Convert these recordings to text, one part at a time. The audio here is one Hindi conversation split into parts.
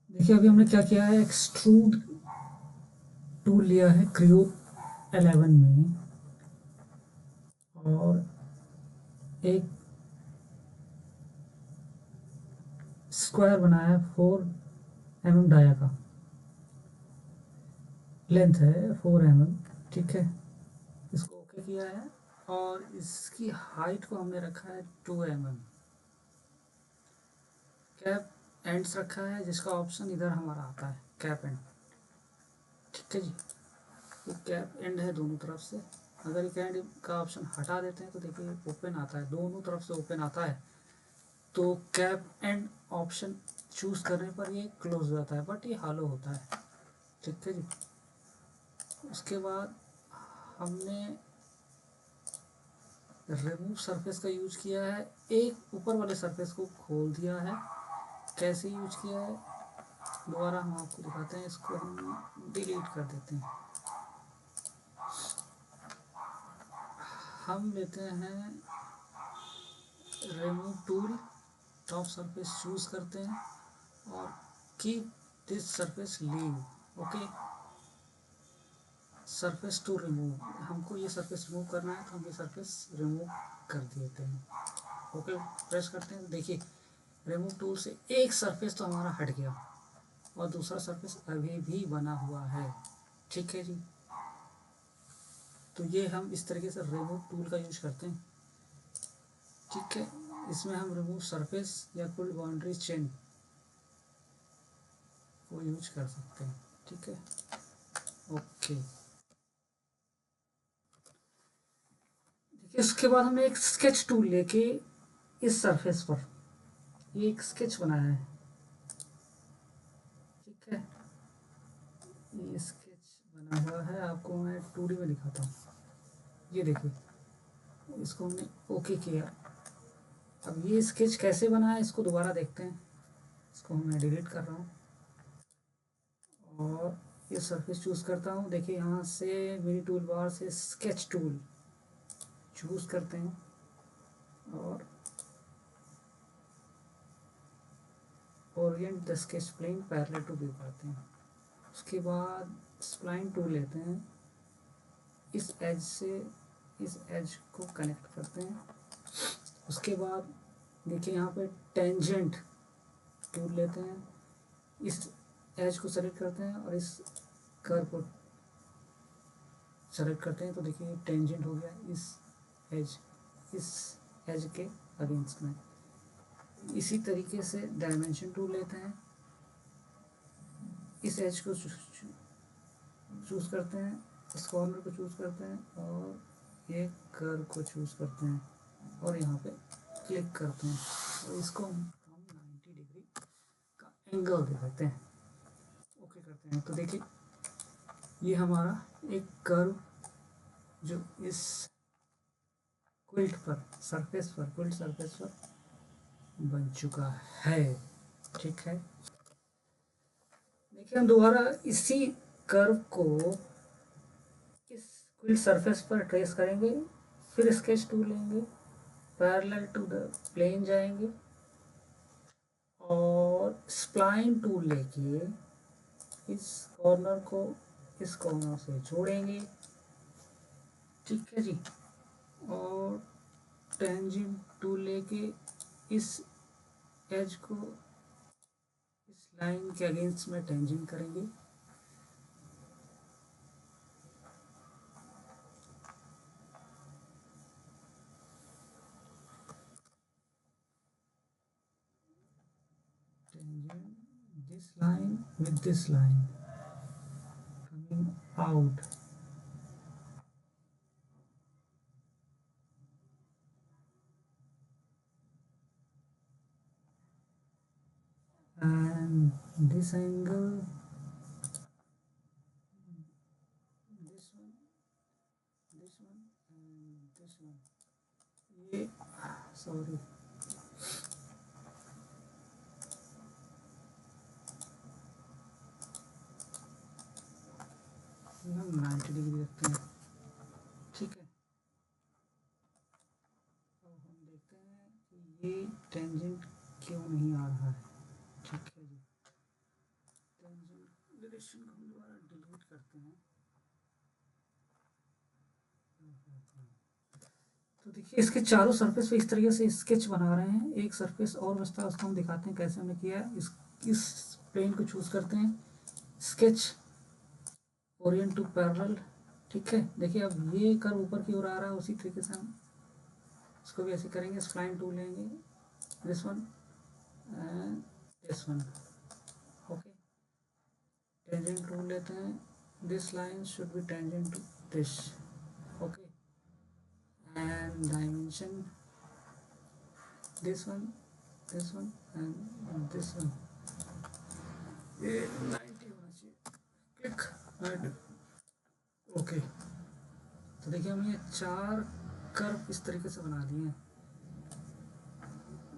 देखिए अभी हमने क्या किया है, एक्सट्रूड टूल लिया है क्रियो 11 में, और एक स्क्वायर बनाया है 4 mm डाया का, लेंथ है 4 mm। ठीक है, इसको ओके किया है, और इसकी हाइट को हमने रखा है 2 mm। कैप एंड्स रखा है, जिसका ऑप्शन इधर हमारा आता है कैप एंड। ठीक है जी, ये कैप एंड है दोनों तरफ से। अगर ये एंड का ऑप्शन हटा देते हैं तो देखिए ओपन आता है, दोनों तरफ से ओपन आता है। तो कैप एंड ऑप्शन चूज करने पर ये क्लोज हो जाता है, बट ये हॉलो होता है। ठीक है जी, उसके बाद हमने रिमूव सरफेस का यूज किया है, एक ऊपर वाले सरफेस को खोल दिया है। कैसे यूज किया है दोबारा हम आपको दिखाते हैं, इसको हम डिलीट कर देते हैं। हम लेते हैं remove tool, top surface choose करते हैं, और keep this surface leave. Okay, surface to remove, हमको ये सरफेस रिमूव करना है तो हम ये सरफेस रिमूव कर देते हैं। ओके, प्रेस करते हैं, देखिए रिमूव टूल से एक सरफेस तो हमारा हट गया, और दूसरा सरफेस अभी भी बना हुआ है। ठीक है जी, तो ये हम इस तरीके से रिमूव टूल का यूज करते हैं। ठीक है, इसमें हम रिमूव सरफेस या कोई बाउंड्री चेन को यूज कर सकते हैं। ठीक है, ओके। देखिए उसके बाद हमने एक स्केच टूल लेके इस सरफेस पर ये एक स्केच बनाया है। ठीक है, ये स्केच बना हुआ है, आपको मैं 2D में दिखाता हूँ। ये देखिए, इसको हमने ओके किया। अब ये स्केच कैसे बना है इसको दोबारा देखते हैं। इसको मैं डिलीट कर रहा हूँ, और ये सरफेस चूज़ करता हूँ। देखिए यहाँ से मेरी टूल बार से स्केच टूल चूज़ करते हैं, और orient the sketch plane parallel to view करते हैं। उसके बाद स्प्लाइन टूल लेते हैं, इस एज से इस एज को कनेक्ट करते हैं। उसके बाद देखिए यहाँ पे टेंजेंट टूल लेते हैं, इस एज को सेलेक्ट करते हैं, और इस कर्व को सेलेक्ट करते हैं। तो देखिए टेंजेंट हो गया एज इस एज के अगेंस्ट में। इसी तरीके से डायमेंशन टूल लेते हैं, इस एज को चूज करते हैं, इस कॉर्नर को चूज करते हैं, और एक कर्व को चूज करते हैं, और यहाँ पे क्लिक करते हैं, और इसको हम 90 डिग्री का एंगल दे देते हैं। ओके करते हैं, तो देखिए ये हमारा एक कर्व जो इस क्विल्ट पर सरफेस पर क्विल्ट सरफेस पर बन चुका है। ठीक है, देखिए हम दोबारा इसी कर्व को इस क्विल्ट सरफेस पर ट्रेस करेंगे, फिर स्केच टूल लेंगे, पैरेलल टू द प्लेन जाएंगे, और स्प्लाइन टूल लेके इस कॉर्नर को इस कॉर्नर से जोड़ेंगे। ठीक है जी, और टेंजेंट टूल लेके इस एज को इस लाइन के अगेंस्ट में टेंजेंट करेंगे। Tangent this line with this line coming out, and this angle, this one, this one, and this one, ये सॉरी हम 90 डिग्री रखते हैं। ठीक है, अब हम देखते हैं कि ये टेंजेंट क्यों नहीं आ रहा है। ठीक है जी, डिलीट करते हैं। तो देखिए इसके चारों सरफेस पे इस तरीके से स्केच बना रहे हैं। एक सरफेस और बचता है, उसको हम दिखाते हैं कैसे हमने किया है। इस प्लेन को चूज करते हैं, स्केच ओरिएंट टू पैरेलल। ठीक है, देखिए अब ये कर्व ऊपर की ओर आ रहा है, उसी तरीके से हम इसको भी ऐसे करेंगे। स्प्लाइन टूल लेंगे, this one and this one. Okay, tangent tool लेते हैं, this line should be tangent to this. Okay, and dimension this one and this one। ये 90 होना चाहिए। Click and okay. तो देखिए हम ये चार कर्व इस तरीके से बना लिए हैं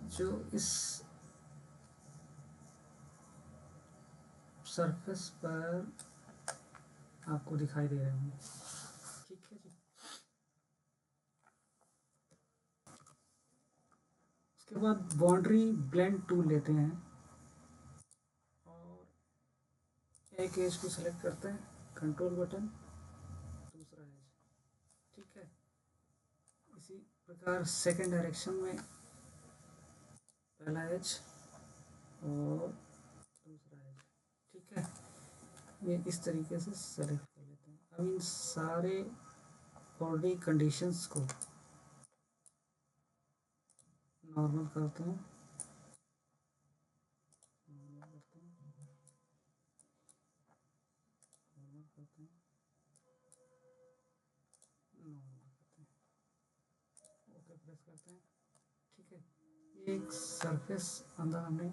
जो इस सरफेस पर आपको दिखाई दे रहे होंगे। ठीक है जी। उसके बाद बाउंड्री ब्लेंड टूल लेते हैं और एक एज को सेलेक्ट करते हैं, कंट्रोल बटन, दूसरा एज। ठीक है, इसी प्रकार सेकेंड डायरेक्शन में पहला एज और दूसरा एज। ठीक है, ये इस तरीके से सेलेक्ट कर लेते हैं। अब इन सारे बाउंड्री कंडीशंस को नॉर्मल करते हैं, ओके प्रेस करते हैं। ठीक है, ये एक सरफेस अंदर हमने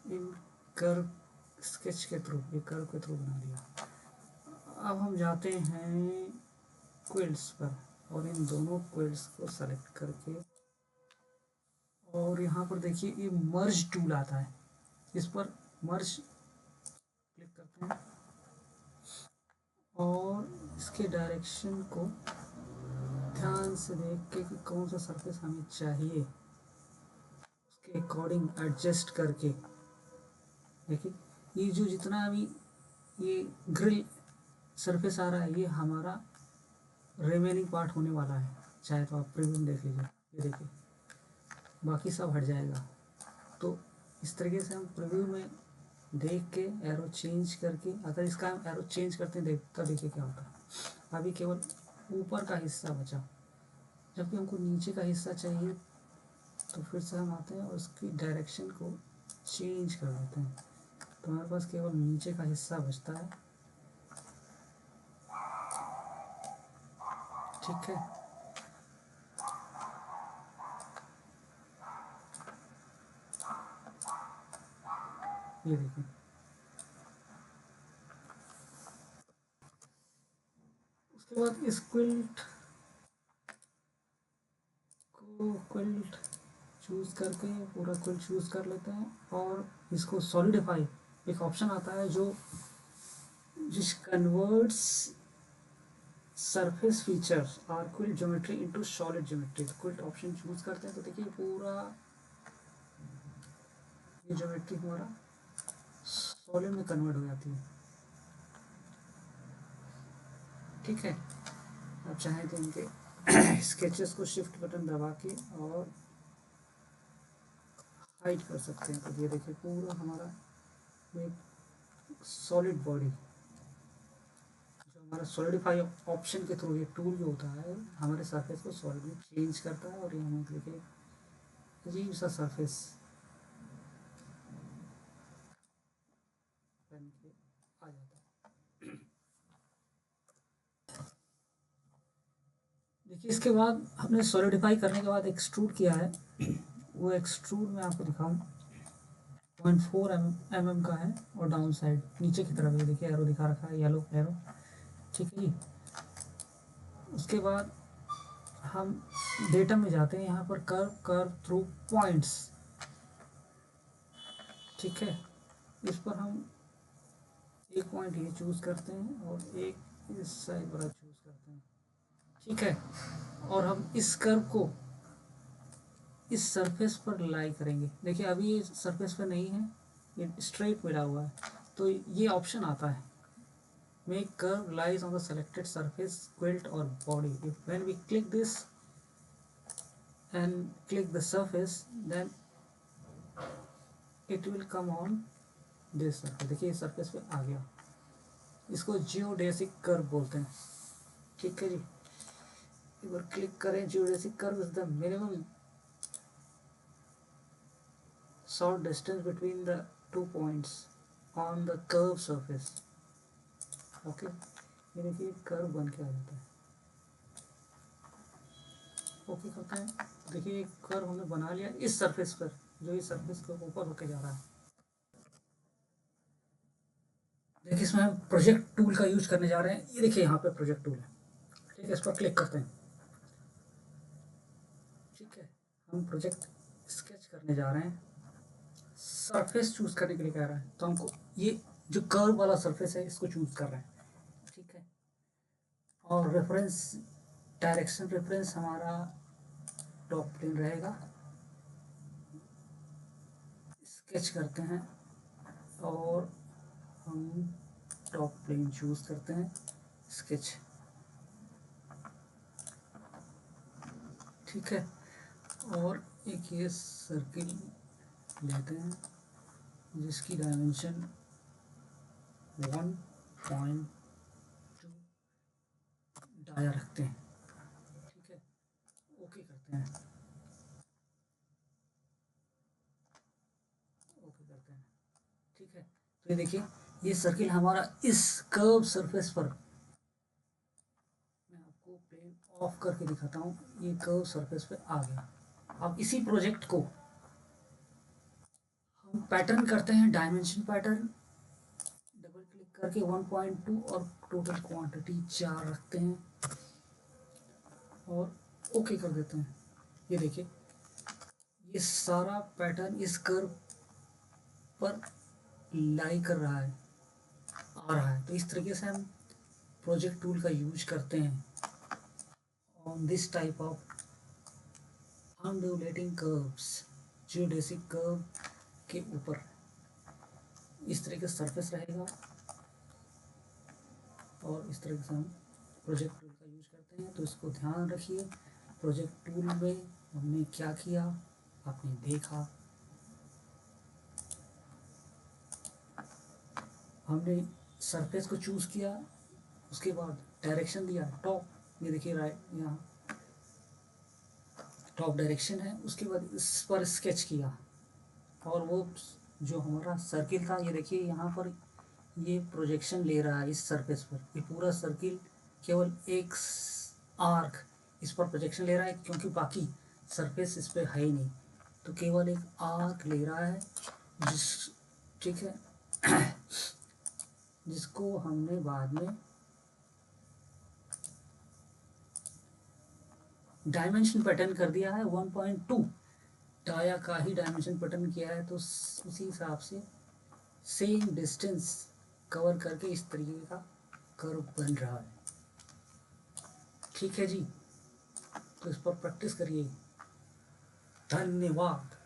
इन कर्व स्केच के थ्रू, ये कर्व के थ्रू बना दिया। अब हम जाते हैं क्विल्ट्स पर और इन दोनों क्विल्ट्स को सेलेक्ट करके, और यहाँ पर देखिए ये मर्ज टूल आता है, इस पर मर्ज क्लिक करते हैं और इसके डायरेक्शन को ध्यान से देख के कि कौन सा सरफेस हमें चाहिए उसके अकॉर्डिंग एडजस्ट करके। देखिए ये जो जितना अभी ये ग्रिल सरफेस आ रहा है, ये हमारा रिमेनिंग पार्ट होने वाला है। चाहे तो आप प्रीव्यू में देख लीजिए, ये देखिए बाकी सब हट जाएगा। तो इस तरीके से हम प्रीव्यू में देख के एरो चेंज करके, अगर इसका हम एरो चेंज करते हैं तो देखिए क्या होता है। अभी केवल ऊपर का हिस्सा बचा, जबकि हमको नीचे का हिस्सा चाहिए। तो फिर से हम आते हैं और उसकी डायरेक्शन को चेंज कर देते हैं, तो हमारे पास केवल नीचे का हिस्सा बचता है। ठीक है, ये देखिए उसके बाद इस क्विल्ट चूज़ करके पूरा क्विल्ट चूज़ कर लेते हैं और इसको सॉलिडिफाई, एक ऑप्शन आता है जो जिस कन्वर्ट्स सरफेस फीचर्स और quilt geometry into solid geometry. Quilt option choose करते हैं तो देखिए पूरा ये ज्योमेट्री हमारा सॉलिड में कन्वर्ट हो जाती है। ठीक है, आप चाहें तो इनके स्केचेस को शिफ्ट बटन दबा के और हाइड कर सकते हैं। तो ये देखिए पूरा हमारा एक सॉलिड बॉडी, जो हमारा सॉलिडिफाई ऑप्शन के थ्रू ये टूल जो होता है हमारे सरफेस को सॉलिड में चेंज करता है और ये हमें देखिए अजीब सा सरफेस बन के आ जाता है। देखिए इसके बाद हमने सॉलिडिफाई करने के बाद एक्सट्रूड किया है, वो एक्सट्रूड मैं आपको दिखाऊं 0.4 mm का है और डाउन साइड नीचे की तरफ, ये देखिए एरो दिखा रखा है, येलो एरो। ठीक है जी, उसके बाद हम डेटा में जाते हैं, यहाँ पर कर्व थ्रू पॉइंट्स। ठीक है, इस पर हम एक पॉइंट ये चूज़ करते हैं और एक इस साइड वाला चूज़ करते हैं। ठीक है, और हम इस कर्व को इस सरफेस पर लाई करेंगे। देखिए अभी ये सरफेस पर नहीं है, ये स्ट्रेट मिला हुआ है, तो ये ऑप्शन आता है make curve lies on the selected surface, quilt or body. If when we click this and click the surface, then it will come on this surface. देखिए इस surface पे आ गया, इसको जियोडेसिक कर्व बोलते हैं। ठीक है जी, एक बार क्लिक करें। Geodesic curve is the minimum short distance between the 2 points on the curved surface। Okay, ये देखिए कर्व बन के आ जाता है। ओके करते हैं, देखिए एक कर्व हमने बना लिया इस सरफेस पर, जो इस सरफेस के ऊपर होके जा रहा है। देखिए इसमें हम प्रोजेक्ट टूल का यूज करने जा रहे हैं। ये देखिए यहाँ पे प्रोजेक्ट टूल है। ठीक है, इस पर क्लिक करते हैं। ठीक है, हम प्रोजेक्ट स्केच करने जा रहे हैं। सरफेस चूज करने के लिए कह रहा है, तो हमको ये जो कर्व वाला सरफेस है इसको चूज कर रहे हैं। ठीक है, और रेफरेंस डायरेक्शन रेफरेंस हमारा टॉप प्लेन रहेगा। स्केच करते हैं और हम टॉप प्लेन चूज करते हैं, स्केच। ठीक है, और एक ये सर्किल लेते हैं जिसकी डायमेंशन 1.2 डाया रखते हैं। ठीक है, ओके करते हैं। ओके करते हैं। ठीक है, तो ये देखिए ये सर्किल हमारा इस कर्व सरफेस पर, मैं आपको प्लेन ऑफ करके दिखाता हूँ, ये कर्व सरफेस पे आ गया। अब इसी प्रोजेक्ट को हम पैटर्न करते हैं, डायमेंशन पैटर्न। डबल क्लिक करके 1.2 और टोटल क्वांटिटी 4 रखते हैं और ओके कर देते हैं। ये देखिए ये सारा पैटर्न इस कर्व पर लाई कर रहा है, आ रहा है। तो इस तरीके से हम प्रोजेक्ट टूल का यूज करते हैं on this type of undulating curves, geodesic curve के ऊपर इस तरीके से सरफेस रहेगा और इस तरीके से हम प्रोजेक्ट टूल का यूज करते हैं। तो इसको ध्यान रखिए, प्रोजेक्ट टूल में हमने क्या किया आपने देखा। हमने सरफेस को चूज किया, उसके बाद डायरेक्शन दिया टॉप, ये देखिए राइट, यहाँ टॉप डायरेक्शन है। उसके बाद इस पर स्केच किया और वो जो हमारा सर्किल था, ये देखिए यहाँ पर ये प्रोजेक्शन ले रहा है इस सरफेस पर। ये पूरा सर्किल केवल एक आर्क इस पर प्रोजेक्शन ले रहा है, क्योंकि बाकी सरफेस इस पर है ही नहीं, तो केवल एक आर्क ले रहा है जिस, ठीक है, जिसको हमने बाद में डायमेंशन पैटर्न कर दिया है 1.2 डाया का ही डायमेंशन पैटर्न किया है। तो उसी हिसाब से सेम डिस्टेंस कवर करके इस तरीके का कर्व बन रहा है। ठीक है जी, तो इस पर प्रैक्टिस करिए। धन्यवाद।